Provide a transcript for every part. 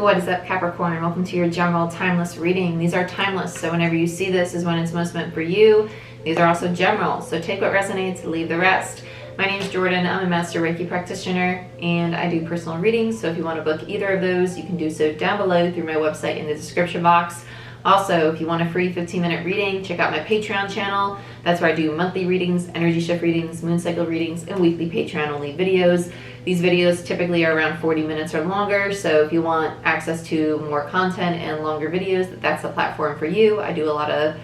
what is up, Capricorn? Welcome to your general timeless reading. These are timeless, so whenever you see this is when it's most meant for you. These are also general, so take what resonates, leave the rest. My name is Jordyn. I'm a Master Reiki practitioner, and I do personal readings, so if you want to book either of those, you can do so down below through my website in the description box. Also, if you want a free 15-minute reading, check out my Patreon channel. That's where I do monthly readings, energy shift readings, moon cycle readings, and weekly Patreon-only videos. These videos typically are around 40 minutes or longer, so if you want access to more content and longer videos, that's the platform for you. I do a lot of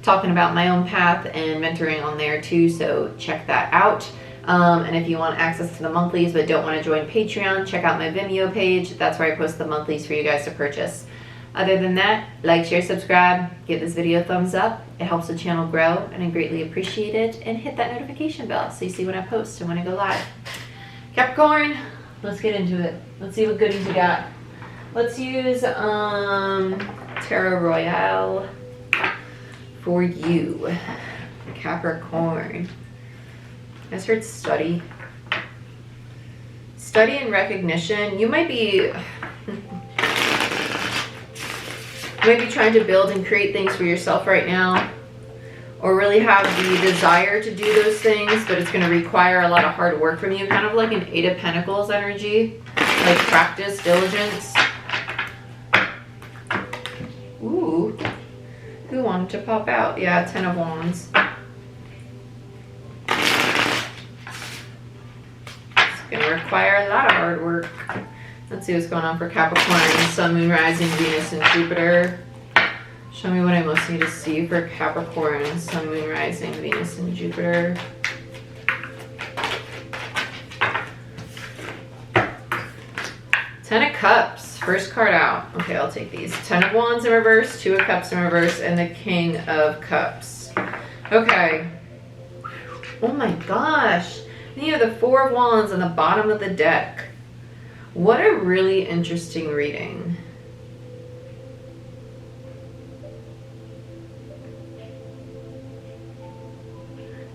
talking about my own path and mentoring on there too, so check that out. And if you want access to the monthlies but don't want to join Patreon, check out my Vimeo page. That's where I post the monthlies for you guys to purchase. Other than that, like, share, subscribe, give this video a thumbs up. It helps the channel grow, and I greatly appreciate it. And hit that notification bell so you see when I post and when I go live. Capricorn, let's get into it. Let's see what goodies we got. Let's use Tarot Royale for you, Capricorn. I just heard study. Study and recognition. You might be trying to build and create things for yourself right now, or really have the desire to do those things, but it's going to require a lot of hard work from you, kind of like an Eight of Pentacles energy, like practice, diligence. Ooh, who wanted to pop out? Yeah, Ten of Wands. It's going to require a lot of hard work. Let's see what's going on for Capricorn. Sun, Moon, Rising, Venus, and Jupiter. Show me what I most need to see for Capricorn. Sun, Moon, Rising, Venus, and Jupiter. Ten of Cups. First card out. Okay, I'll take these. Ten of Wands in reverse, Two of Cups in reverse, and the King of Cups. Okay. Oh my gosh. And you have the Four of Wands on the bottom of the deck. What a really interesting reading.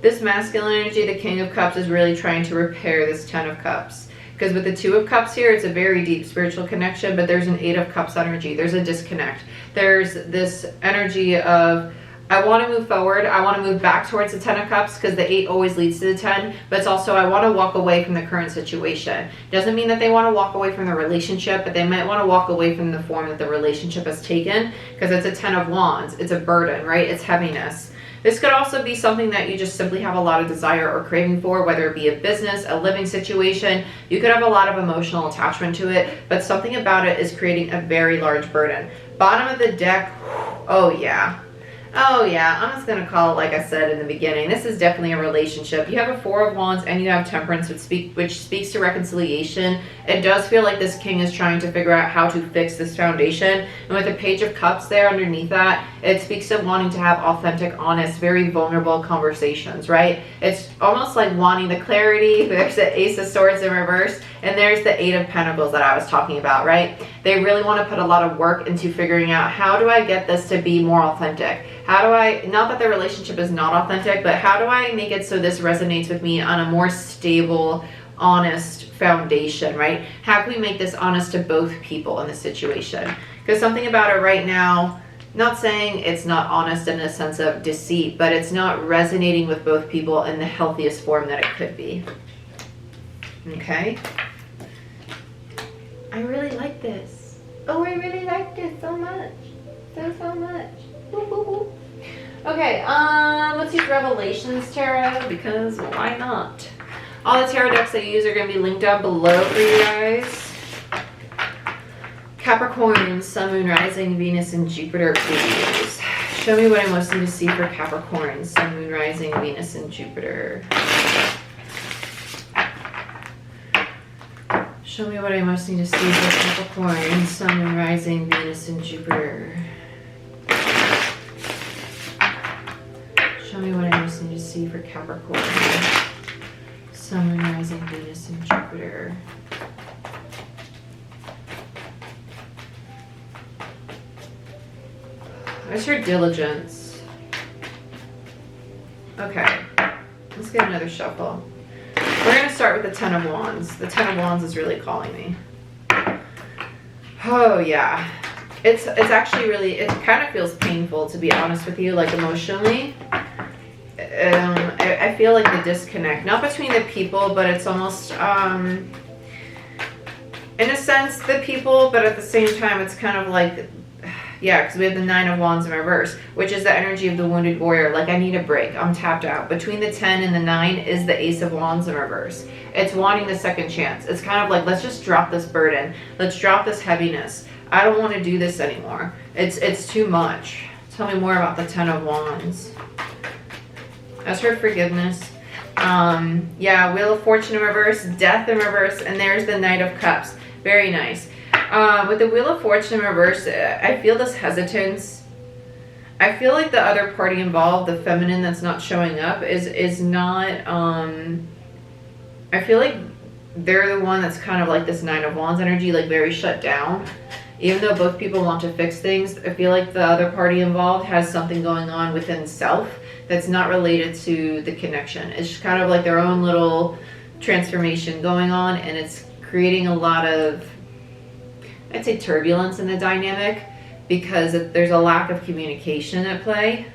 This masculine energy, the King of Cups, is really trying to repair this Ten of Cups. Because with the Two of Cups here, it's a very deep spiritual connection, but there's an Eight of Cups energy. There's a disconnect. There's this energy of, I want to move forward. I want to move back towards the Ten of Cups because the 8 always leads to the 10. But it's also, I want to walk away from the current situation. Doesn't mean that they want to walk away from the relationship, but they might want to walk away from the form that the relationship has taken, because it's a Ten of Wands. It's a burden, right? It's heaviness. This could also be something that you just simply have a lot of desire or craving for, whether it be a business, a living situation. You could have a lot of emotional attachment to it, but something about it is creating a very large burden. Bottom of the deck, oh yeah. Oh yeah, I'm just going to call it like I said in the beginning. This is definitely a relationship. You have a Four of Wands and you have Temperance, which speaks to reconciliation. It does feel like this king is trying to figure out how to fix this foundation. And with the Page of Cups there underneath that, it speaks to wanting to have authentic, honest, very vulnerable conversations, right? It's almost like wanting the clarity. There's the Ace of Swords in reverse, and there's the Eight of Pentacles that I was talking about, right? They really want to put a lot of work into figuring out, how do I get this to be more authentic? How do I, not that the relationship is not authentic, but how do I make it so this resonates with me on a more stable, honest foundation, right? How can we make this honest to both people in this situation? Because something about it right now, not saying it's not honest in a sense of deceit, but it's not resonating with both people in the healthiest form that it could be. Okay? I really like this. Oh, I really like this so much. So much. Woo, woo, woo. Okay, let's use Revelations Tarot, because why not? All the tarot decks I use are going to be linked down below for you guys. Capricorn, Sun, Moon, Rising, Venus, and Jupiter, please. Show me what I most need to see for Capricorn, Sun, Moon, Rising, Venus, and Jupiter. Show me what I most need to see for Capricorn, Sun, Moon, Rising, Venus, and Jupiter. Show me what I most need to see for Capricorn, Sun, Moon, Rising, Venus, and Jupiter. I just heard diligence. Okay, let's get another shuffle. We're going to start with the Ten of Wands. The Ten of Wands is really calling me. Oh yeah. It's actually really, it kind of feels painful, to be honest with you, like emotionally. I feel like the disconnect, not between the people, but it's almost, in a sense, the people, but at the same time, it's kind of like, yeah, because we have the 9 of Wands in reverse, which is the energy of the wounded warrior. Like, I need a break. I'm tapped out. Between the 10 and the 9 is the Ace of Wands in reverse. It's wanting the second chance. It's kind of like, let's just drop this burden. Let's drop this heaviness. I don't want to do this anymore. It's too much. Tell me more about the 10 of Wands. As for forgiveness, yeah, Wheel of Fortune in reverse, Death in reverse, and there's the Knight of Cups. Very nice. With the Wheel of Fortune in reverse, I feel this hesitance. I feel like the other party involved, the feminine that's not showing up, is not, I feel like they're the one that's kind of like this 9 of Wands energy, like very shut down. Even though both people want to fix things, I feel like the other party involved has something going on within self that's not related to the connection. It's just kind of like their own little transformation going on, and it's creating a lot of, I'd say, turbulence in the dynamic because there's a lack of communication at play.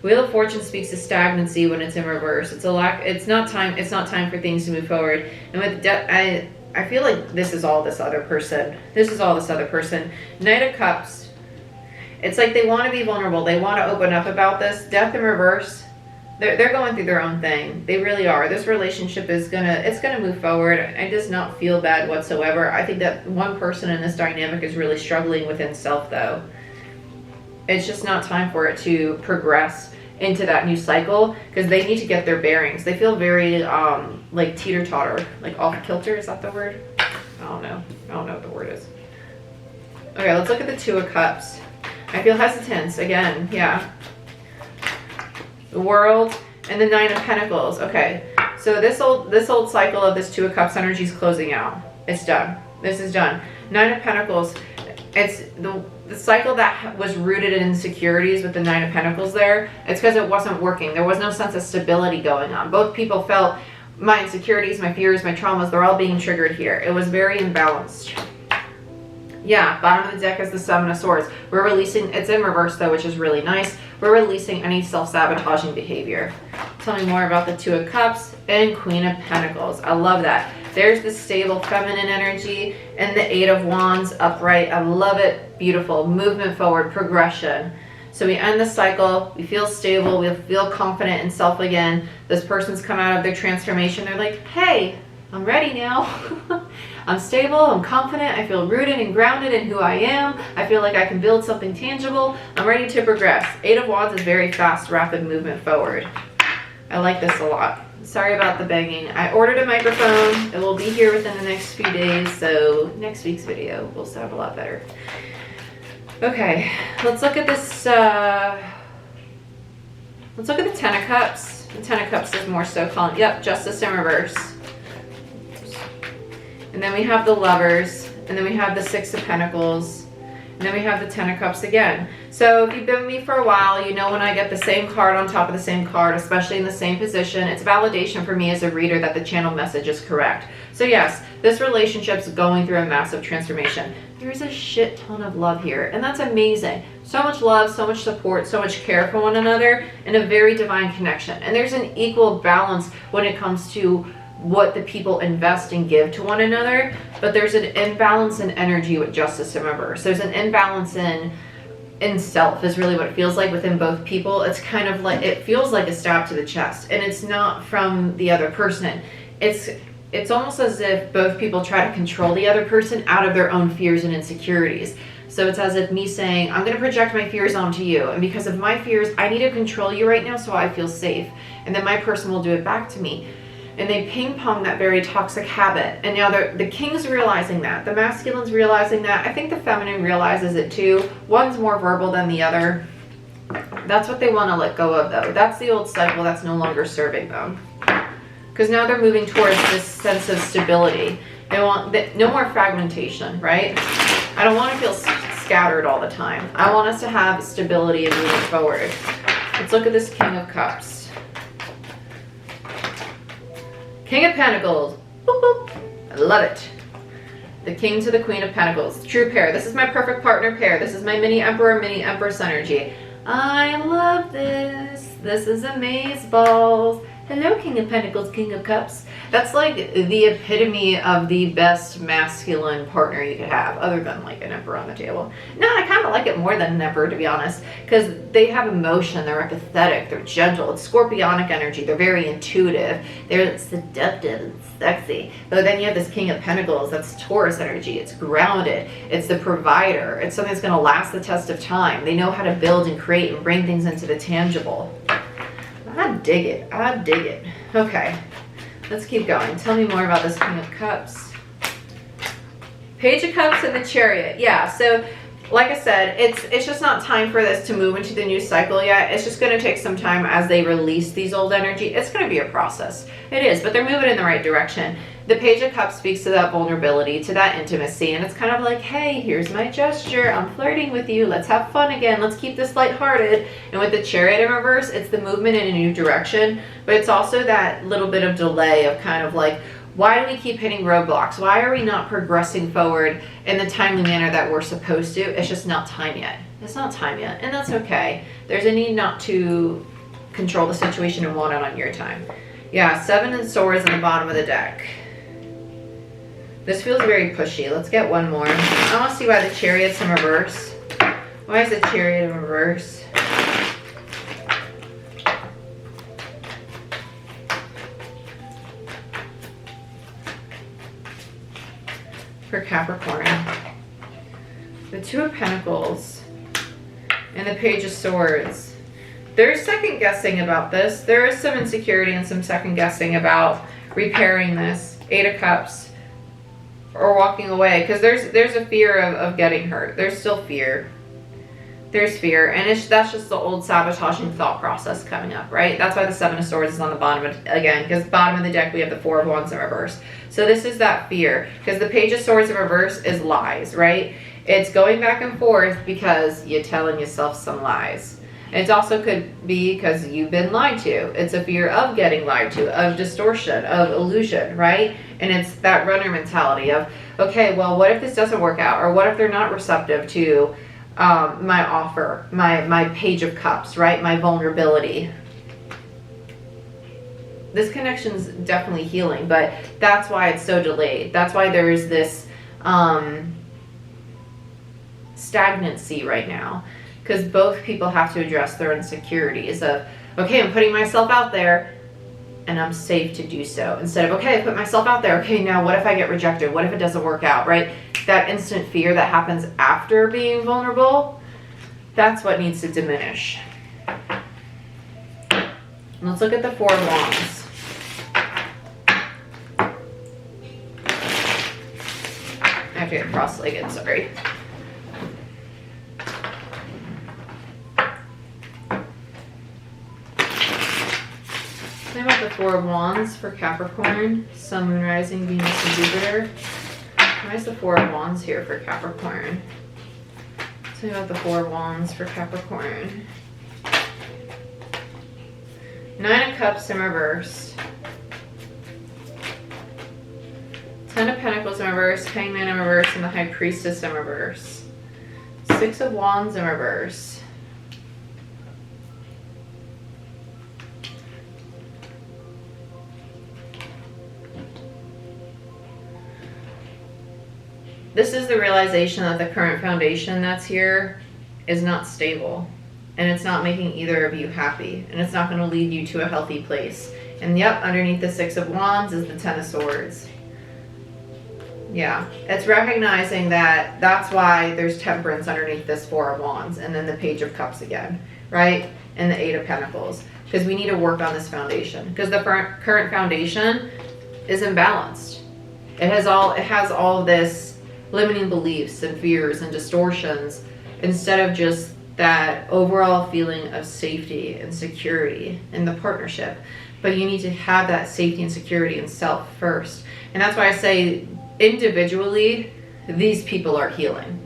Wheel of Fortune speaks to stagnancy when it's in reverse. It's a lack. It's not time for things to move forward. And with Death, I feel like this is all this other person. This is all this other person. Knight of Cups. It's like they want to be vulnerable. They want to open up about this. Death in reverse. They're going through their own thing. They really are. This relationship is gonna move forward. I does not feel bad whatsoever. I think that one person in this dynamic is really struggling within self, though. It's just not time for it to progress into that new cycle because they need to get their bearings. They feel very like teeter-totter, like off kilter. Is that the word? I don't know what the word is. Okay, let's look at the 2 of Cups. I feel hesitance again. Yeah. The World and the 9 of Pentacles. Okay, so this old cycle of this 2 of Cups energy is closing out. It's done. This is done. 9 of Pentacles. It's the cycle that was rooted in insecurities with the 9 of Pentacles there. It's because it wasn't working. There was no sense of stability going on. Both people felt my insecurities, my fears, my traumas, they're all being triggered here. It was very imbalanced. Yeah, bottom of the deck is the 7 of Swords. We're releasing, it's in reverse though, which is really nice. We're releasing any self-sabotaging behavior. Tell me more about the 2 of Cups and Queen of Pentacles. I love that. There's the stable feminine energy and the 8 of Wands upright. I love it. Beautiful. Movement forward, progression. So we end the cycle. We feel stable. We feel confident in self again. This person's come out of their transformation. They're like, hey, I'm ready now. I'm stable, I'm confident, I feel rooted and grounded in who I am. I feel like I can build something tangible. I'm ready to progress. 8 of Wands is very fast, rapid movement forward. I like this a lot. Sorry about the banging. I ordered a microphone. It will be here within the next few days, so next week's video will sound a lot better. Okay, let's look at this. Let's look at the 10 of Cups. The 10 of Cups is more so calling, yep, Justice in reverse. And then we have the Lovers, and then we have the 6 of Pentacles, and then we have the 10 of Cups again. So if you've been with me for a while, you know when I get the same card on top of the same card, especially in the same position, it's validation for me as a reader that the channel message is correct. So yes, this relationship's going through a massive transformation. There's a shit ton of love here, and that's amazing. So much love, so much support, so much care for one another, and a very divine connection. And there's an equal balance when it comes to what the people invest and give to one another, but there's an imbalance in energy with Justice in reverse. There's an imbalance in self is really what it feels like within both people. It's kind of like, it feels like a stab to the chest, and it's not from the other person. It's almost as if both people try to control the other person out of their own fears and insecurities. So it's as if me saying, I'm going to project my fears onto you, and because of my fears, I need to control you right now so I feel safe, and then my person will do it back to me. And they ping pong that very toxic habit. And now the king's realizing that. The masculine's realizing that. I think the feminine realizes it too. One's more verbal than the other. That's what they want to let go of though. That's the old cycle that's no longer serving them. Because now they're moving towards this sense of stability. They want no more fragmentation, right? I don't want to feel scattered all the time. I want us to have stability and moving forward. Let's look at this King of Cups. King of Pentacles. Boop, boop. I love it. The King to the Queen of Pentacles. True pair. This is my perfect partner pair. This is my mini Emperor, mini Empress energy. I love this. This is amazeballs. Hello, King of Pentacles, King of Cups. That's like the epitome of the best masculine partner you could have, other than like an Emperor on the table. No, I kind of like it more than an Emperor, to be honest, because they have emotion, they're empathetic, they're gentle, it's scorpionic energy, they're very intuitive, they're seductive and sexy. But then you have this King of Pentacles, that's Taurus energy, it's grounded, it's the provider, it's something that's going to last the test of time. They know how to build and create and bring things into the tangible. I dig it. I dig it. Okay, let's keep going. Tell me more about this King of Cups. Page of Cups and the Chariot. Yeah, so like I said, it's just not time for this to move into the new cycle yet. It's just going to take some time as they release these old energy. It's going to be a process. It is, but they're moving in the right direction. The Page of Cups speaks to that vulnerability, to that intimacy, and it's kind of like, hey, here's my gesture. I'm flirting with you. Let's have fun again. Let's keep this lighthearted. And with the Chariot in reverse, it's the movement in a new direction, but it's also that little bit of delay of kind of like, why do we keep hitting roadblocks? Why are we not progressing forward in the timely manner that we're supposed to? It's just not time yet. It's not time yet, and that's okay. There's a need not to control the situation and want it on your time. Yeah, 7 of Swords in the bottom of the deck. This feels very pushy. Let's get one more. I want to see why the Chariot's in reverse. Why is the Chariot in reverse? For Capricorn. The Two of Pentacles and the Page of Swords. There's second guessing about this. There is some insecurity and some second guessing about repairing this. 8 of Cups. Or walking away, because there's a fear of getting hurt. There's still fear. There's fear, and that's just the old sabotaging thought process coming up, right? That's why the 7 of Swords is on the bottom again, because bottom of the deck we have the 4 of Wands in reverse. So this is that fear, because the Page of Swords in reverse is lies, right? It's going back and forth because you're telling yourself some lies. It also could be because you've been lied to. It's a fear of getting lied to, of distortion, of illusion, right? And it's that runner mentality of, okay, well, what if this doesn't work out? Or what if they're not receptive to my offer, my Page of Cups, right? My vulnerability. This connection's definitely healing, but that's why it's so delayed. That's why there's this stagnancy right now. Because both people have to address their insecurities of, okay, I'm putting myself out there and I'm safe to do so. Instead of, okay, I put myself out there. Okay, now what if I get rejected? What if it doesn't work out, right? That instant fear that happens after being vulnerable, that's what needs to diminish. Let's look at the 4 of Wands. I have to get cross-legged, sorry. Tell me about the 4 of Wands for Capricorn, Sun, Moon, Rising, Venus, and Jupiter. Why is the 4 of Wands here for Capricorn? Tell me about the 4 of Wands for Capricorn. 9 of Cups in reverse. 10 of Pentacles in reverse, Hangman in reverse, and the High Priestess in reverse. 6 of Wands in reverse. This is the realization that the current foundation that's here is not stable, and it's not making either of you happy, and it's not going to lead you to a healthy place. And yep, underneath the 6 of Wands is the 10 of Swords. Yeah, it's recognizing that that's why there's temperance underneath this 4 of Wands, and then the Page of Cups again, right? And the 8 of Pentacles, because we need to work on this foundation, because the current foundation is imbalanced. It has all this limiting beliefs and fears and distortions instead of just that overall feeling of safety and security in the partnership. But you need to have that safety and security in self first. And that's why I say individually, these people are healing,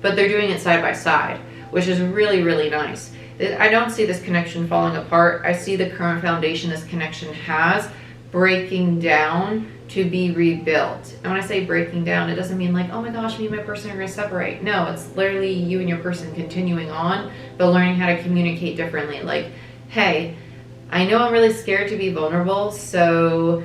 but they're doing it side by side, which is really, really nice. I don't see this connection falling apart. I see the current foundation this connection has breaking down to be rebuilt. And when I say breaking down, it doesn't mean like, oh my gosh, me and my person are going to separate. No, it's literally you and your person continuing on, but learning how to communicate differently. Like, hey, I know I'm really scared to be vulnerable, so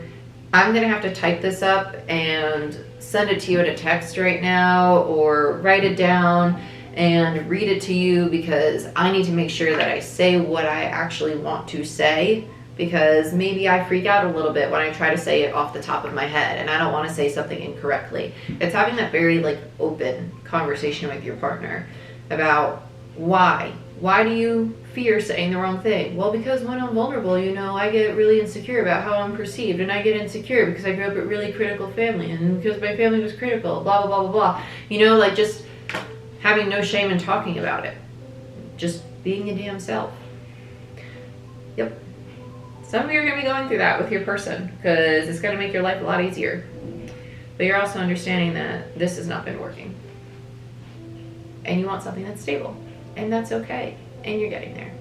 I'm going to have to type this up and send it to you in a text right now, or write it down and read it to you, because I need to make sure that I say what I actually want to say, because maybe I freak out a little bit when I try to say it off the top of my head and I don't want to say something incorrectly. It's having that very like open conversation with your partner about why do you fear saying the wrong thing? Well, because when I'm vulnerable, you know, I get really insecure about how I'm perceived, and I get insecure because I grew up in a really critical family, and because my family was critical, blah blah blah blah blah. You know, like just having no shame in talking about it, just being your damn self. Yep. Some of you are going to be going through that with your person, because it's going to make your life a lot easier. But you're also understanding that this has not been working. And you want something that's stable. And that's okay. And you're getting there.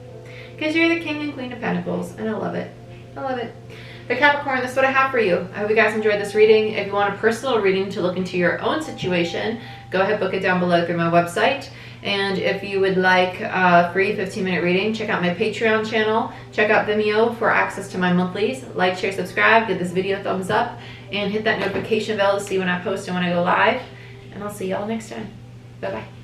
Because you're the King and Queen of Pentacles. And I love it. I love it. But Capricorn, this is what I have for you. I hope you guys enjoyed this reading. If you want a personal reading to look into your own situation, go ahead, book it down below through my website. And if you would like a free 15-minute reading, check out my Patreon channel. Check out Vimeo for access to my monthlies. Like, share, subscribe, give this video a thumbs up, and hit that notification bell to see when I post and when I go live. And I'll see y'all next time. Bye-bye.